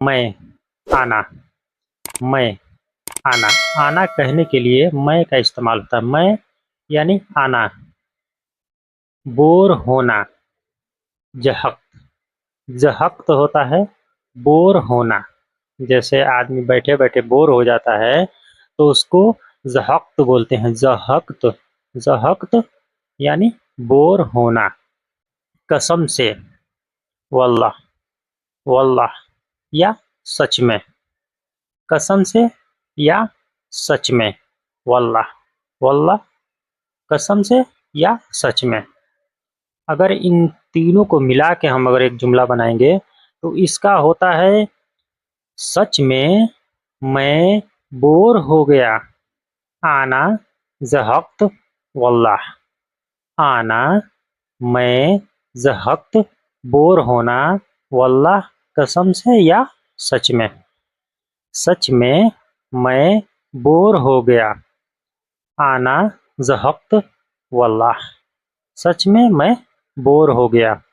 मैं, आना, मैं, आना। आना कहने के लिए मैं का इस्तेमाल होता है। मैं यानी आना। बोर होना, जहक, जहक तो होता है बोर होना। जैसे आदमी बैठे बैठे बोर हो जाता है तो उसको जहक्त बोलते हैं। जहक्त, जहक्त यानी बोर होना। कसम से, वल्लाह, वल्लाह या सच में। कसम से या सच में, वल्लाह, वल्लाह, कसम से या सच में। अगर इन तीनों को मिला के हम अगर एक जुमला बनाएंगे तो इसका होता है सच में मैं बोर हो गया। आना ज़हक़्त वल्लाह। आना मैं ज़हक़्त बोर होना वल्लाह कसम से या सच में। सच में मैं बोर हो गया। आना ज़हक़्त वल्लाह। सच में मैं बोर हो गया।